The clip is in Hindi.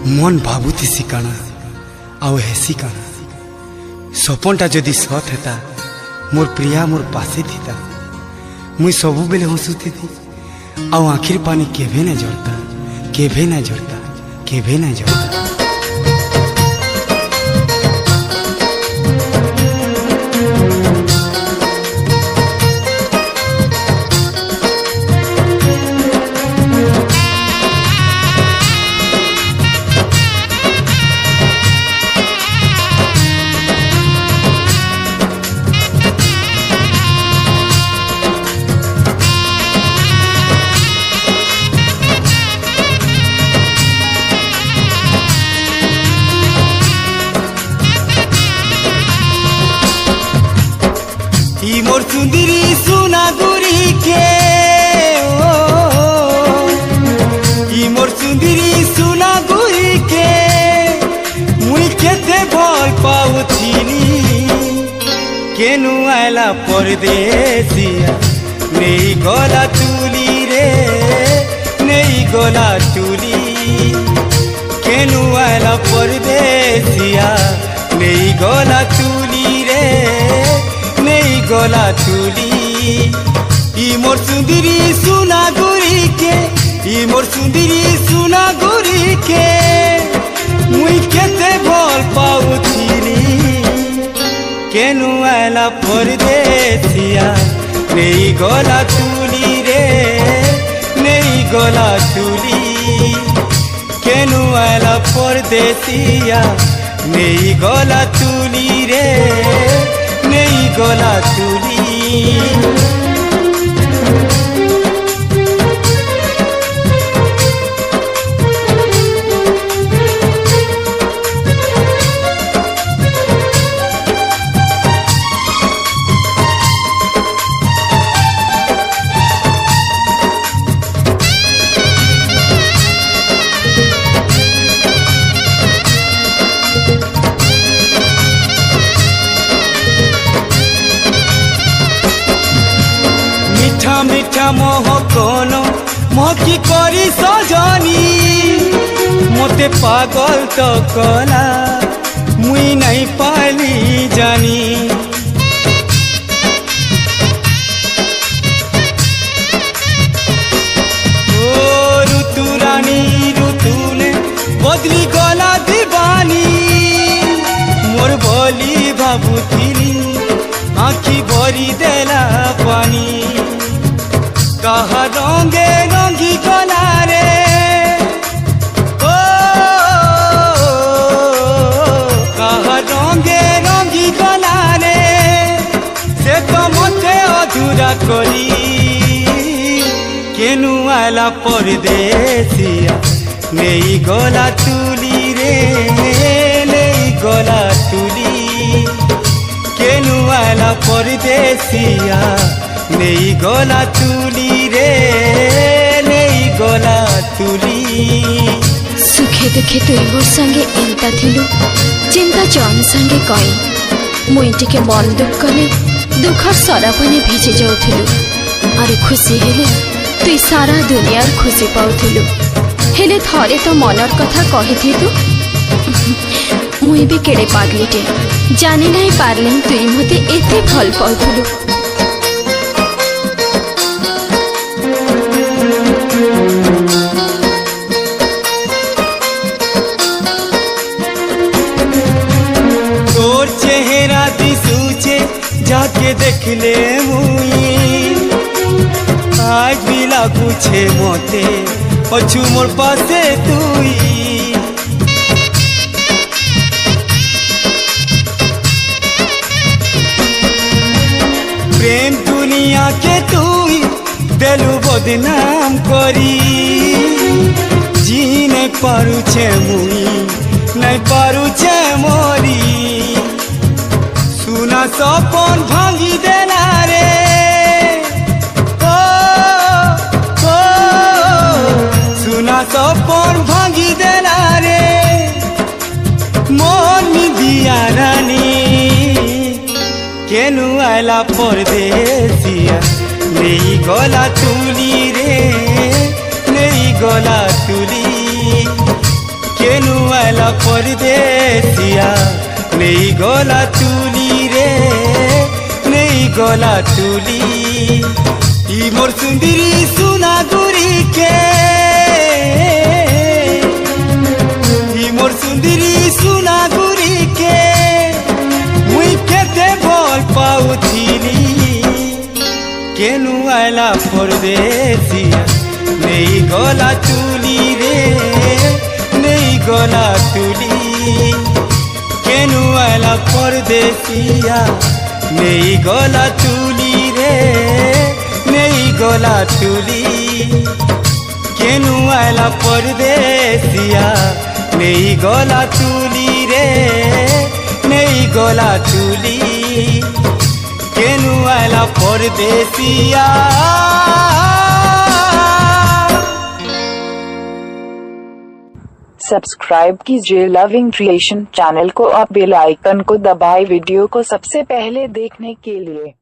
मन भावुसी काना आउ हेसी काना सपनटा जदि सत हेता मोर प्रिया मोर पासे थीता मुई सबु बेले हसुथी आउ आखिर पानी केभे ना झरता केभे ना झरता केभे ना झरता। मोर सुंदरी सुना गुरी के मोर सुंदरी सुना गुरी के मुई केते भल पाउथिनी केनु आला परदेसिया नहीं गला तुली रे नहीं गला तुली केनु आला परदेसिया नहीं गला तुली रे नहीं गला तुली मोर सुंदरी सुना गुरी के मोर सुंदरी सुना गुरी के मुई केते भल पाउथिनी केनु आला परदेसिया नहीं गला तुली रे नहीं गला तुली केनु आला परदेसिया नहीं गला तुली रे नहीं गला तुली। मीठा मोह कोनो मोकी करी सजनी मोते पागल तो कला मुई नहीं पाली जानी ओ ऋतु रानी ऋतु ने बदली गला दीवानी मोर बोली भाबुथिनी आखी भरी देला पानी कहा रंगे रंगी गला रे ओ कहा रंगे रंगी गला रे से तो मते अधूरा करी केनु आला परदेसिया नहीं गला तुली रे नहीं गला तुली केनु आला परदेसिया नहीं गला तुली रे नहीं गला तुली। सुखे दुखे तुई मोर संगे एंता थिलु चिंता जन संगे कई मुई टिके मन दुख कले दुख सरपने भिजे जाउथिलु अरे खुशी हेले तुई सारा दुनियार खुशी पाउथिलु हेले थरे तो मनर कथा कहिथि तु मुई भी केड़े पागलीटे जानी नहीं पारले तुई मते एते भल पाउथिलु। जाके देख ले मुई आज भी लागू छे मोते पछु मोर पासे तुई प्रेम दुनिया के तुई देलु बदनाम करी जी नहीं पारू छे मुई नहीं पारू छे मोरी सुना सपन भांगी देला रे ओ सुना सपन भांगी देला रे मन दिया रानी केनु आला परदेसिया नहीं गला तुली रे नहीं गला तुली केनु आला परदेसिया नहीं गला तुली रे नहीं गला तुली ई मोर सुंदरी सुनागुरी के ई मोर सुंदरी सुनागुरी के मुई केते भल पाउथिली केनु आला परदेसिया नहीं गला तुली रे नहीं गला तुली केनु आला परदेसिया नहीं गला तुली रे नहीं गला तुली केनु आला परदेसिया नहीं गला तुली रे नहीं गला तुली केनु आला परदेसिया। सब्सक्राइब कीजिए लविंग क्रिएशन चैनल को और बेल आइकन को दबाएं वीडियो को सबसे पहले देखने के लिए।